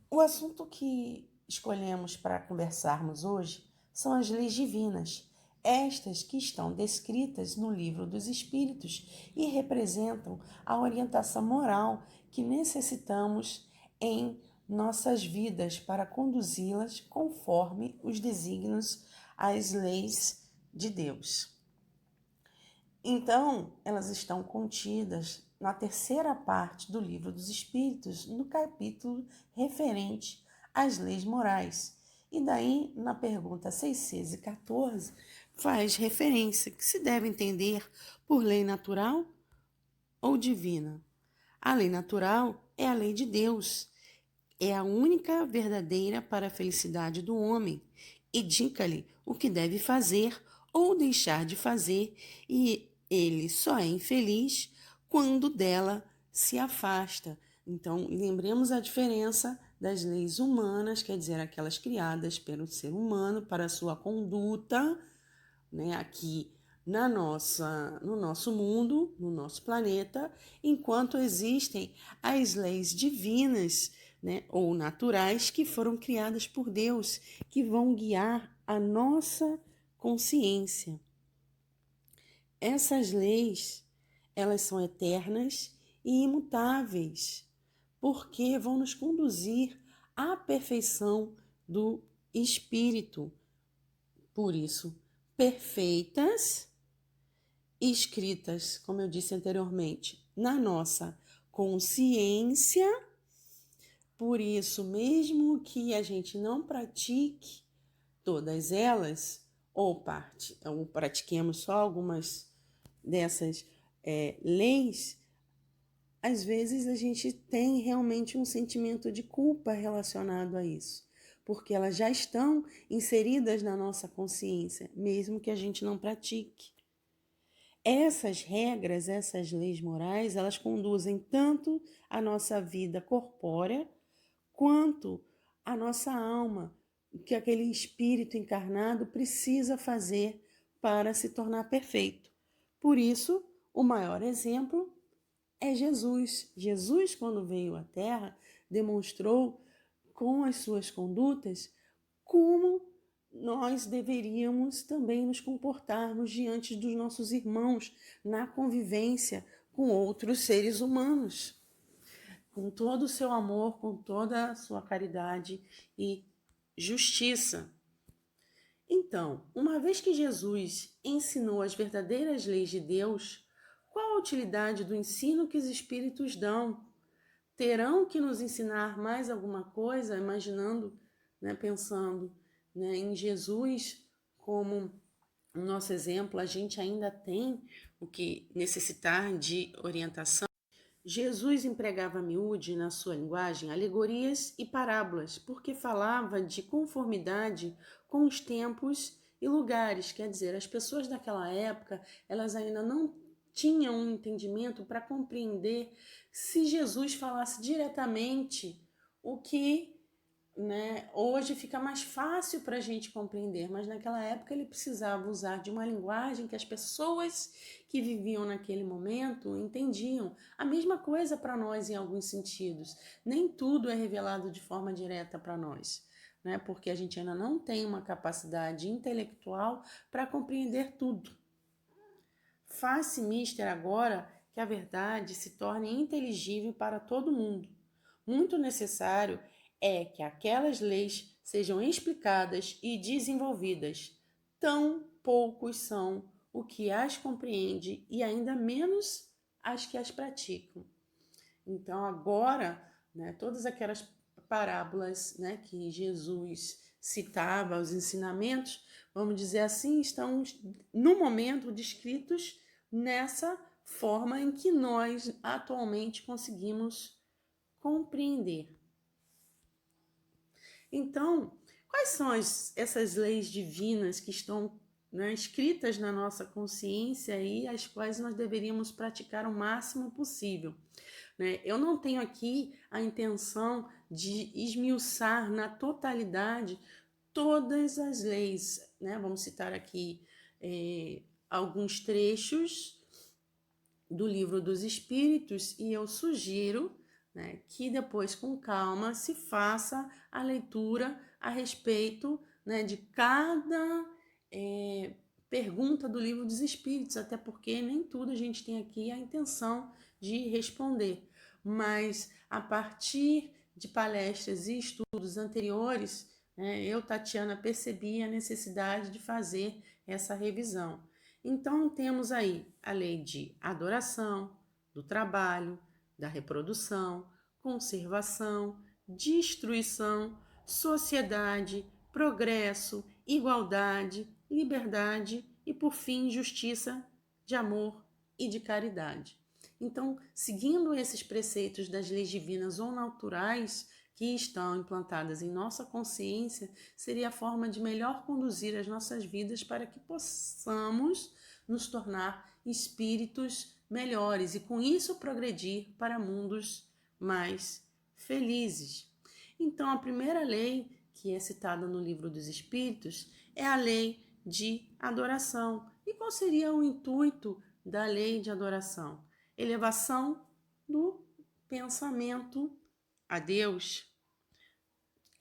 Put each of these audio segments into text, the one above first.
O assunto que escolhemos para conversarmos hoje são as leis divinas, estas que estão descritas no Livro dos Espíritos e representam a orientação moral que necessitamos em nossas vidas para conduzi-las conforme os desígnios, as leis de Deus. Então, elas estão contidas na terceira parte do Livro dos Espíritos, no capítulo referente às leis morais. E daí, na pergunta 614, faz referência que se deve entender por lei natural ou divina. A lei natural é a lei de Deus, é a única verdadeira para a felicidade do homem, e indica-lhe o que deve fazer ou deixar de fazer, e ele só é infeliz quando dela se afasta. Então, lembremos a diferença das leis humanas, quer dizer, aquelas criadas pelo ser humano para a sua conduta, né, aqui no nosso mundo, no nosso planeta, enquanto existem as leis divinas, né, ou naturais que foram criadas por Deus, que vão guiar a nossa consciência. Essas leis, elas são eternas e imutáveis, porque vão nos conduzir à perfeição do espírito. Por isso, perfeitas, escritas, como eu disse anteriormente, na nossa consciência. Por isso, mesmo que a gente não pratique todas elas, ou pratiquemos só algumas dessas leis, às vezes a gente tem realmente um sentimento de culpa relacionado a isso, porque elas já estão inseridas na nossa consciência, mesmo que a gente não pratique. Essas regras, essas leis morais, elas conduzem tanto a nossa vida corpórea quanto a nossa alma, o que aquele espírito encarnado precisa fazer para se tornar perfeito. Por isso, o maior exemplo é Jesus. Jesus, quando veio à Terra, demonstrou com as suas condutas como nós deveríamos também nos comportarmos diante dos nossos irmãos na convivência com outros seres humanos, com todo o seu amor, com toda a sua caridade e justiça. Então, uma vez que Jesus ensinou as verdadeiras leis de Deus, qual a utilidade do ensino que os espíritos dão? Terão que nos ensinar mais alguma coisa, imaginando, né, pensando, né, em Jesus como o nosso exemplo, a gente ainda tem o que necessitar de orientação. Jesus empregava a miúde, na sua linguagem, alegorias e parábolas, porque falava de conformidade com os tempos e lugares. Quer dizer, as pessoas daquela época, elas ainda não tinham um entendimento para compreender se Jesus falasse diretamente o que, né, hoje fica mais fácil para a gente compreender, mas naquela época ele precisava usar de uma linguagem que as pessoas que viviam naquele momento entendiam. A mesma coisa para nós em alguns sentidos. Nem tudo é revelado de forma direta para nós, né, porque a gente ainda não tem uma capacidade intelectual para compreender tudo. Faz-se mister agora que a verdade se torne inteligível para todo mundo. Muito necessário é que aquelas leis sejam explicadas e desenvolvidas. Tão poucos são o que as compreende e ainda menos as que as praticam. Então agora, né, todas aquelas parábolas, né, que Jesus citava, os ensinamentos, vamos dizer assim, estão no momento descritos nessa forma em que nós atualmente conseguimos compreender. Então, quais são essas leis divinas que estão, né, escritas na nossa consciência e as quais nós deveríamos praticar o máximo possível? Né? Eu não tenho aqui a intenção de esmiuçar na totalidade todas as leis, né? Vamos citar aqui alguns trechos do Livro dos Espíritos e eu sugiro, né, que depois, com calma, se faça a leitura a respeito, né, de cada pergunta do Livro dos Espíritos, até porque nem tudo a gente tem aqui a intenção de responder. Mas a partir de palestras e estudos anteriores, né, eu, Tatiana, percebi a necessidade de fazer essa revisão. Então, temos aí a lei de adoração, do trabalho, da reprodução, conservação, destruição, sociedade, progresso, igualdade, liberdade e, por fim, justiça, de amor e de caridade. Então, seguindo esses preceitos das leis divinas ou naturais que estão implantadas em nossa consciência, seria a forma de melhor conduzir as nossas vidas para que possamos nos tornar espíritos melhores e, com isso, progredir para mundos mais felizes. Então, a primeira lei que é citada no Livro dos Espíritos é a lei de adoração. E qual seria o intuito da lei de adoração? Elevação do pensamento a Deus.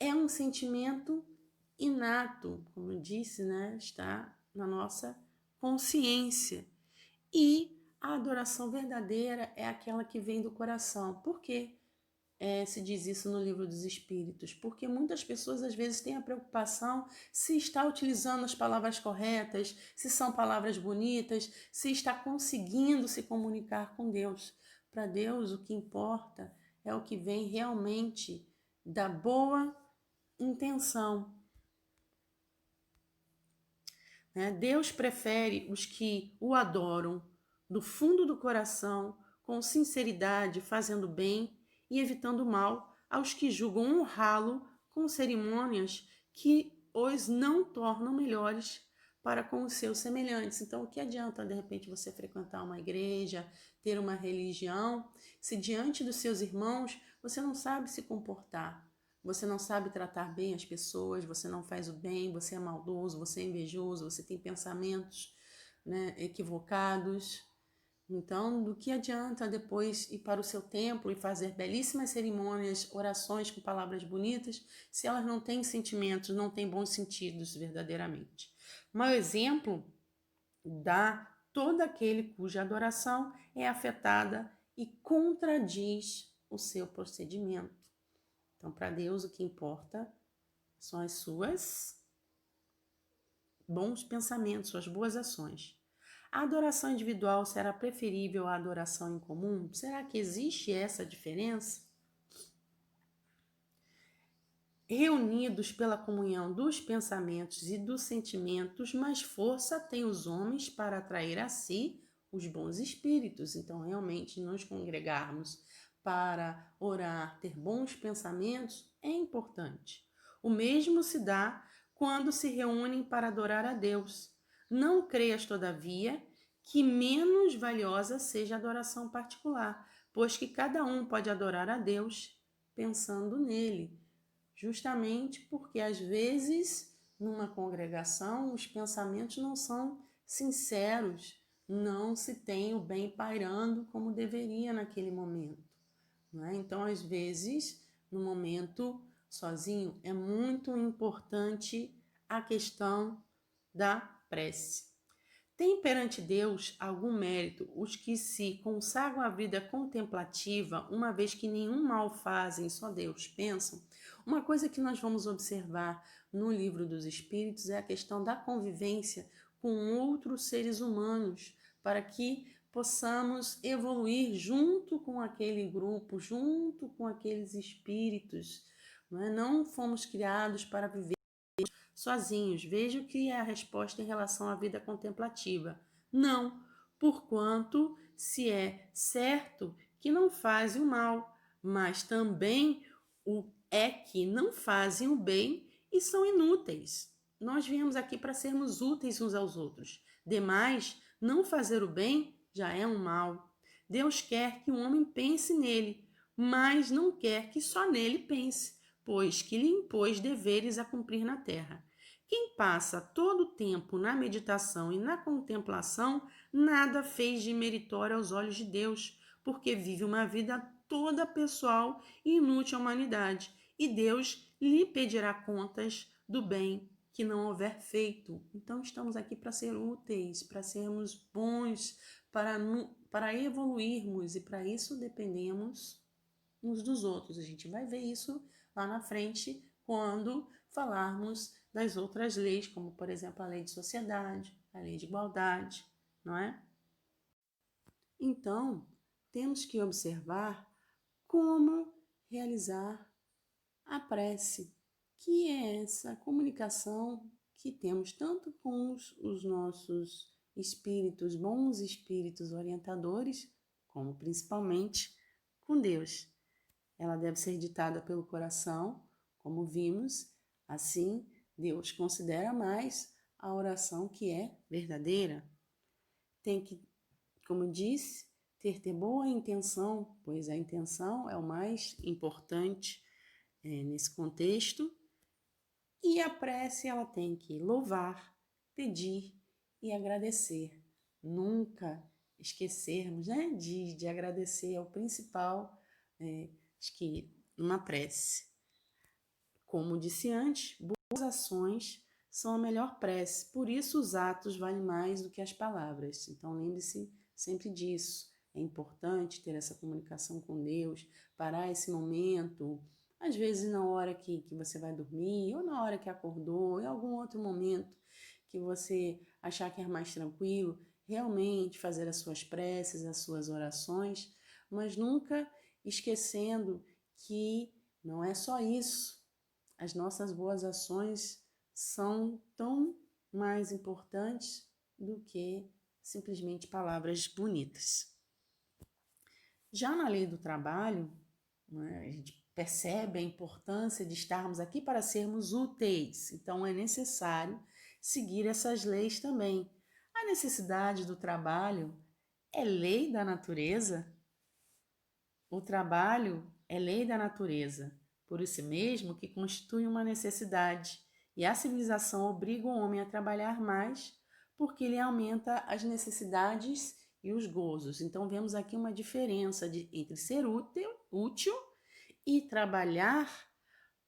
É um sentimento inato, como eu disse, né? Está na nossa consciência. E a adoração verdadeira é aquela que vem do coração. Por quê? Se diz isso no Livro dos Espíritos, porque muitas pessoas às vezes têm a preocupação se está utilizando as palavras corretas, se são palavras bonitas, se está conseguindo se comunicar com Deus. Para Deus, o que importa é o que vem realmente da boa intenção. Deus prefere os que o adoram do fundo do coração, com sinceridade, fazendo bem e evitando o mal, aos que julgam honrá-lo com cerimônias que os não tornam melhores para com os seus semelhantes. Então, o que adianta, de repente, você frequentar uma igreja, ter uma religião, se diante dos seus irmãos você não sabe se comportar? Você não sabe tratar bem as pessoas, você não faz o bem, você é maldoso, você é invejoso, você tem pensamentos, né, equivocados. Então, do que adianta depois ir para o seu templo e fazer belíssimas cerimônias, orações com palavras bonitas, se elas não têm sentimentos, não têm bons sentidos verdadeiramente? O maior exemplo dá todo aquele cuja adoração é afetada e contradiz o seu procedimento. Então, para Deus, o que importa são as suas bons pensamentos, suas boas ações. A adoração individual será preferível à adoração em comum? Será que existe essa diferença? Reunidos pela comunhão dos pensamentos e dos sentimentos, mais força têm os homens para atrair a si os bons espíritos. Então, realmente, nos congregarmos para orar, ter bons pensamentos, é importante. O mesmo se dá quando se reúnem para adorar a Deus. Não creias, todavia, que menos valiosa seja a adoração particular, pois que cada um pode adorar a Deus pensando nele. Justamente porque, às vezes, numa congregação, os pensamentos não são sinceros, não se tem o bem pairando como deveria naquele momento. Então, às vezes, no momento sozinho, é muito importante a questão da prece. Tem perante Deus algum mérito os que se consagram à vida contemplativa, uma vez que nenhum mal fazem, só Deus pensam? Uma coisa que nós vamos observar no Livro dos Espíritos é a questão da convivência com outros seres humanos, para que possamos evoluir junto com aquele grupo, junto com aqueles espíritos. Não fomos criados para viver sozinhos. Veja o que é a resposta em relação à vida contemplativa. Não, porquanto se é certo que não fazem o mal, mas também o é que não fazem o bem e são inúteis. Nós viemos aqui para sermos úteis uns aos outros. Demais, não fazer o bem já é um mal. Deus quer que o homem pense nele, mas não quer que só nele pense, pois que lhe impôs deveres a cumprir na terra. Quem passa todo o tempo na meditação e na contemplação, nada fez de meritório aos olhos de Deus, porque vive uma vida toda pessoal e inútil à humanidade, e Deus lhe pedirá contas do bem que não houver feito. Então estamos aqui para ser úteis, para sermos bons, para evoluirmos, e para isso dependemos uns dos outros. A gente vai ver isso lá na frente quando falarmos das outras leis, como por exemplo a lei de sociedade, a lei de igualdade, não é? Então, temos que observar como realizar a prece, que é essa comunicação que temos tanto com os nossos espíritos, bons espíritos orientadores, como principalmente com Deus. Ela deve ser ditada pelo coração, como vimos, assim Deus considera mais a oração que é verdadeira. Tem que, como disse, ter boa intenção, pois a intenção é o mais importante nesse contexto. E a prece ela tem que louvar, pedir e agradecer. Nunca esquecermos, né, de agradecer é o principal, acho que numa prece. Como disse antes, boas ações são a melhor prece, por isso os atos valem mais do que as palavras. Então lembre-se sempre disso. É importante ter essa comunicação com Deus, parar esse momento, às vezes na hora que você vai dormir, ou na hora que acordou, em algum outro momento que você achar que é mais tranquilo, realmente fazer as suas preces, as suas orações, mas nunca esquecendo que não é só isso. As nossas boas ações são tão mais importantes do que simplesmente palavras bonitas. Já na lei do trabalho, né, a gente percebe a importância de estarmos aqui para sermos úteis. Então, é necessário seguir essas leis também. A necessidade do trabalho é lei da natureza? O trabalho é lei da natureza, por isso mesmo que constitui uma necessidade, e a civilização obriga o homem a trabalhar mais, porque ele aumenta as necessidades e os gozos. Então vemos aqui uma diferença entre ser útil e trabalhar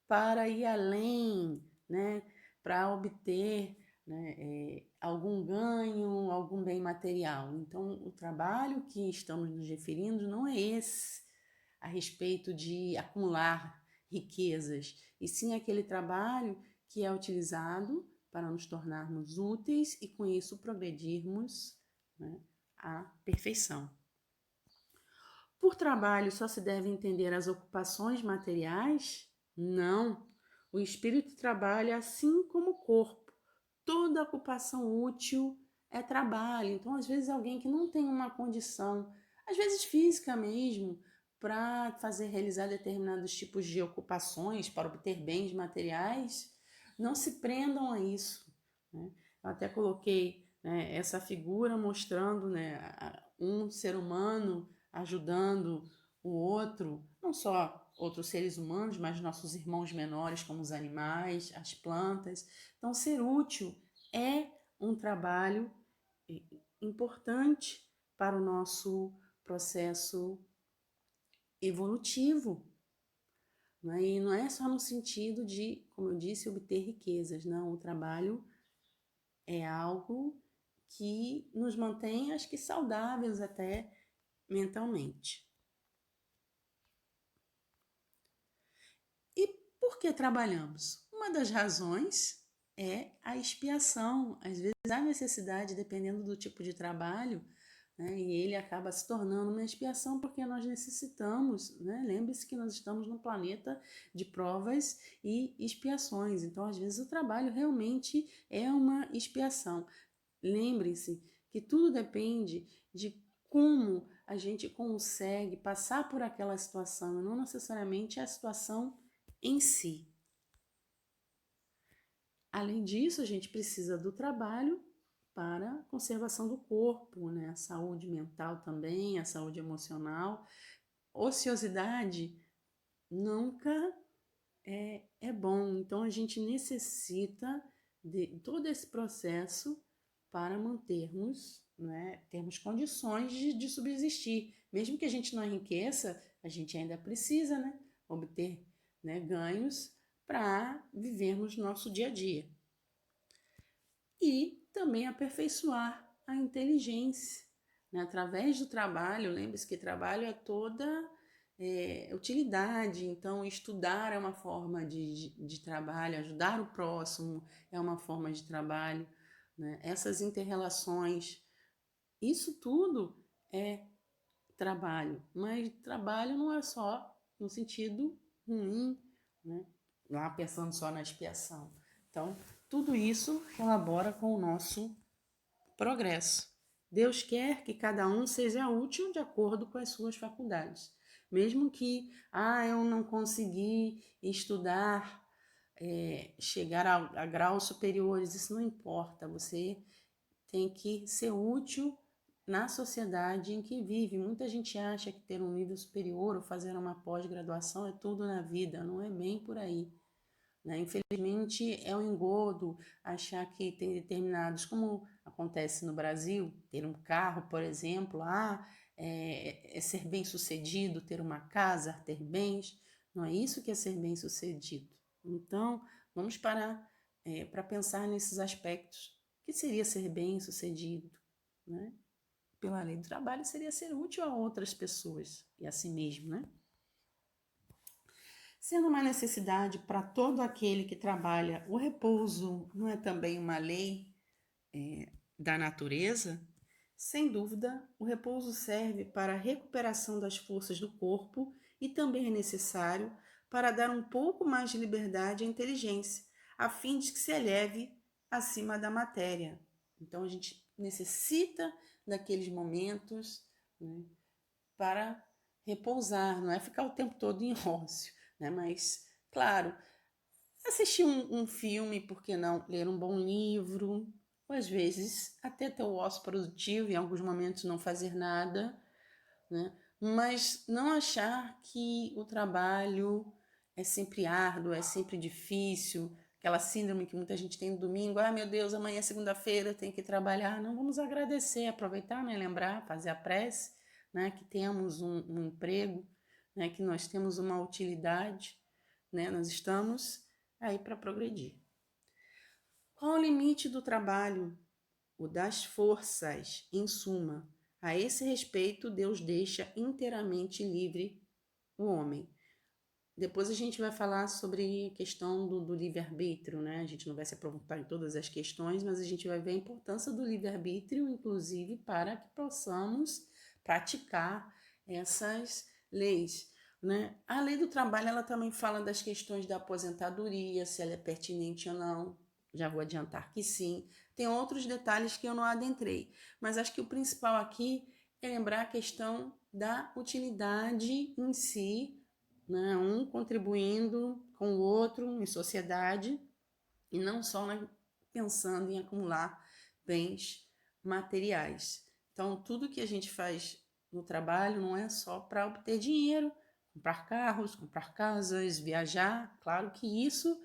para ir além, né? Para obter, né, algum ganho, algum bem material. Então o trabalho que estamos nos referindo não é esse, a respeito de acumular riquezas, e sim aquele trabalho que é utilizado para nos tornarmos úteis e com isso progredirmos, né, à perfeição. Por trabalho só se deve entender as ocupações materiais? Não. O espírito trabalha assim como o corpo. Toda ocupação útil é trabalho. Então, às vezes, alguém que não tem uma condição, às vezes física mesmo, para realizar determinados tipos de ocupações, para obter bens materiais, não se prendam a isso, né? Eu até coloquei, né, essa figura mostrando, né, um ser humano ajudando o outro, não só outros seres humanos, mas nossos irmãos menores, como os animais, as plantas. Então, ser útil é um trabalho importante para o nosso processo evolutivo. Né? E não é só no sentido de, como eu disse, obter riquezas. Não, o trabalho é algo que nos mantém, acho que, saudáveis até mentalmente. E por que trabalhamos? Uma das razões é a expiação. Às vezes há necessidade, dependendo do tipo de trabalho, né, e ele acaba se tornando uma expiação porque nós necessitamos, né? Lembre-se que nós estamos num planeta de provas e expiações, então às vezes o trabalho realmente é uma expiação. Lembre-se que tudo depende de como a gente consegue passar por aquela situação, e não necessariamente a situação em si. Além disso, a gente precisa do trabalho para a conservação do corpo, né? A saúde mental também, a saúde emocional. Ociosidade nunca é bom, então a gente necessita de todo esse processo para mantermos, né, termos condições de subsistir. Mesmo que a gente não enriqueça, a gente ainda precisa, né, obter, né, ganhos para vivermos nosso dia a dia. E também aperfeiçoar a inteligência, né, através do trabalho. Lembre-se que trabalho é toda utilidade, então estudar é uma forma de trabalho, ajudar o próximo é uma forma de trabalho, né? Essas interrelações, isso tudo é trabalho, mas trabalho não é só no sentido ruim, né? Lá pensando só na expiação. Então, tudo isso colabora com o nosso progresso. Deus quer que cada um seja útil de acordo com as suas faculdades. Mesmo que, eu não consegui estudar, chegar a graus superiores, isso não importa. Você tem que ser útil na sociedade em que vive. Muita gente acha que ter um nível superior ou fazer uma pós-graduação é tudo na vida. Não é bem por aí, né? Infelizmente, é um engodo achar que tem determinados, como acontece no Brasil, ter um carro, por exemplo, é ser bem-sucedido, ter uma casa, ter bens. Não é isso que é ser bem-sucedido. Então, vamos parar para pensar nesses aspectos. O que seria ser bem-sucedido, né? Pela lei do trabalho, seria ser útil a outras pessoas e a si mesmo, né? Sendo uma necessidade para todo aquele que trabalha, o repouso não é também uma lei da natureza? Sem dúvida, o repouso serve para a recuperação das forças do corpo e também é necessário para dar um pouco mais de liberdade à inteligência, a fim de que se eleve acima da matéria. Então, a gente necessita daqueles momentos, né, para repousar, não é ficar o tempo todo em ócio, né? Mas, claro, assistir um filme, por que não? Ler um bom livro, ou às vezes até ter o ócio produtivo, em alguns momentos não fazer nada, né? Mas não achar que o trabalho é sempre árduo, é sempre difícil, aquela síndrome que muita gente tem no domingo, meu Deus, amanhã é segunda-feira, tem que trabalhar. Não, vamos agradecer, aproveitar, né? Lembrar, fazer a prece, né? Que temos um emprego, né? Que nós temos uma utilidade, né? Nós estamos aí para progredir. Qual o limite do trabalho? O das forças, em suma. A esse respeito, Deus deixa inteiramente livre o homem. Depois a gente vai falar sobre a questão do livre-arbítrio, né? A gente não vai se aprofundar em todas as questões, mas a gente vai ver a importância do livre-arbítrio, inclusive, para que possamos praticar essas leis, né? A lei do trabalho, ela também fala das questões da aposentadoria, se ela é pertinente ou não. Já vou adiantar que sim. Tem outros detalhes que eu não adentrei, mas acho que o principal aqui é lembrar a questão da utilidade em si, né? Um contribuindo com o outro em sociedade e não só pensando em acumular bens materiais. Então, tudo que a gente faz no trabalho não é só para obter dinheiro, comprar carros, comprar casas, viajar. Claro que isso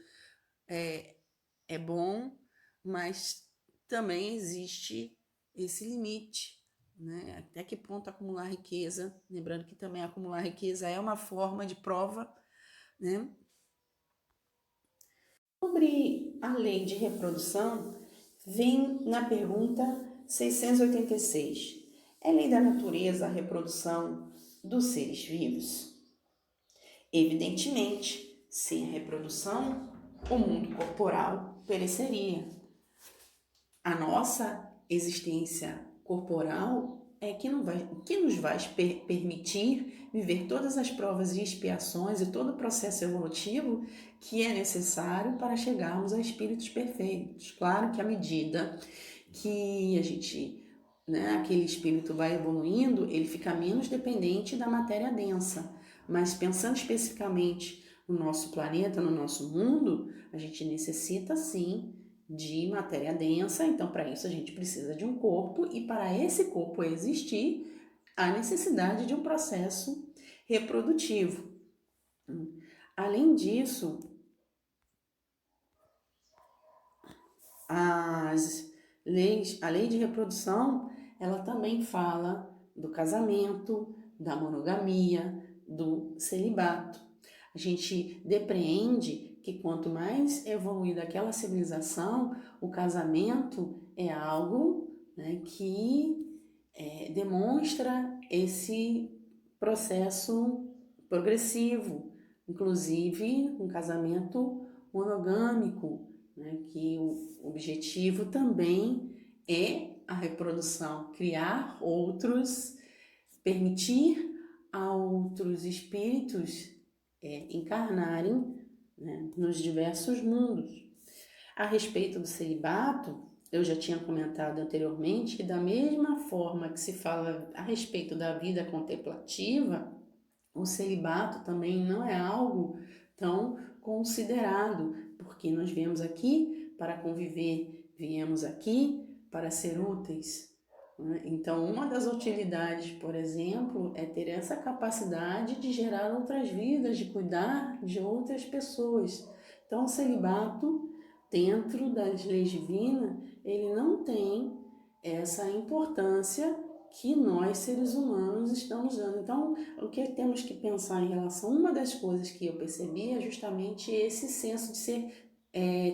é bom, mas também existe esse limite, né? Até que ponto acumular riqueza? Lembrando que também acumular riqueza é uma forma de prova, né? Sobre a lei de reprodução, vem na pergunta 686. É lei da natureza a reprodução dos seres vivos? Evidentemente, sem a reprodução, o mundo corporal pereceria. A nossa existência corporal é que nos vai permitir viver todas as provas e expiações e todo o processo evolutivo que é necessário para chegarmos a espíritos perfeitos. Claro que à medida que a gente, né, aquele espírito vai evoluindo, ele fica menos dependente da matéria densa. Mas pensando especificamente no nosso planeta, no nosso mundo, a gente necessita sim de matéria densa, então para isso a gente precisa de um corpo e para esse corpo existir, há necessidade de um processo reprodutivo. Além disso, a lei de reprodução, ela também fala do casamento, da monogamia, do celibato. A gente depreende que quanto mais evoluída aquela civilização, o casamento é algo, né, que demonstra esse processo progressivo, inclusive um casamento monogâmico, né, que o objetivo também é a reprodução, criar outros, permitir a outros espíritos encarnarem, né, nos diversos mundos. A respeito do celibato, eu já tinha comentado anteriormente que da mesma forma que se fala a respeito da vida contemplativa, o celibato também não é algo tão considerado, porque nós viemos aqui para conviver, viemos aqui para ser úteis. Então, uma das utilidades, por exemplo, é ter essa capacidade de gerar outras vidas, de cuidar de outras pessoas. Então, o celibato, dentro das leis divinas, ele não tem essa importância que nós, seres humanos, estamos dando. Então, o que temos que pensar em relação, uma das coisas que eu percebi é justamente esse senso de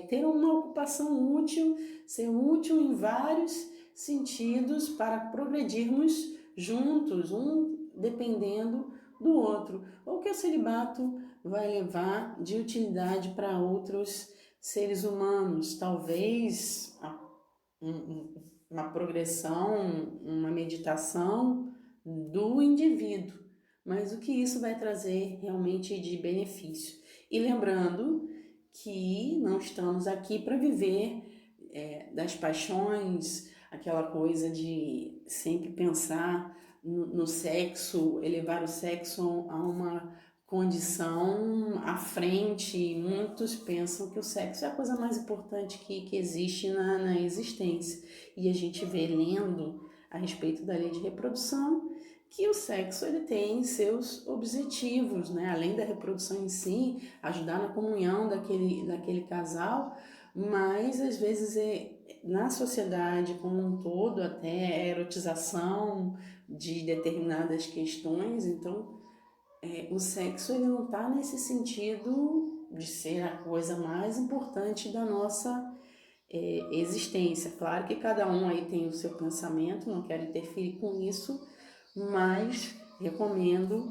ter uma ocupação útil, ser útil em vários sentidos para progredirmos juntos, um dependendo do outro. O que o celibato vai levar de utilidade para outros seres humanos? Talvez uma progressão, uma meditação do indivíduo, mas o que isso vai trazer realmente de benefício? E lembrando que não estamos aqui para viver das paixões, aquela coisa de sempre pensar no sexo, elevar o sexo a uma condição à frente. Muitos pensam que o sexo é a coisa mais importante que existe na existência. E a gente vê lendo a respeito da lei de reprodução que o sexo ele tem seus objetivos, né? Além da reprodução em si, ajudar na comunhão daquele casal, mas às vezes na sociedade como um todo, até a erotização de determinadas questões. Então, o sexo ele não está nesse sentido de ser a coisa mais importante da nossa existência. Claro que cada um aí tem o seu pensamento, não quero interferir com isso, mas recomendo,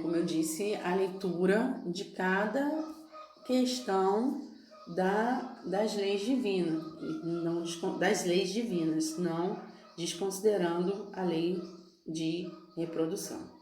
como eu disse, a leitura de cada questão das leis divinas, não das leis divinas, não desconsiderando a lei de reprodução.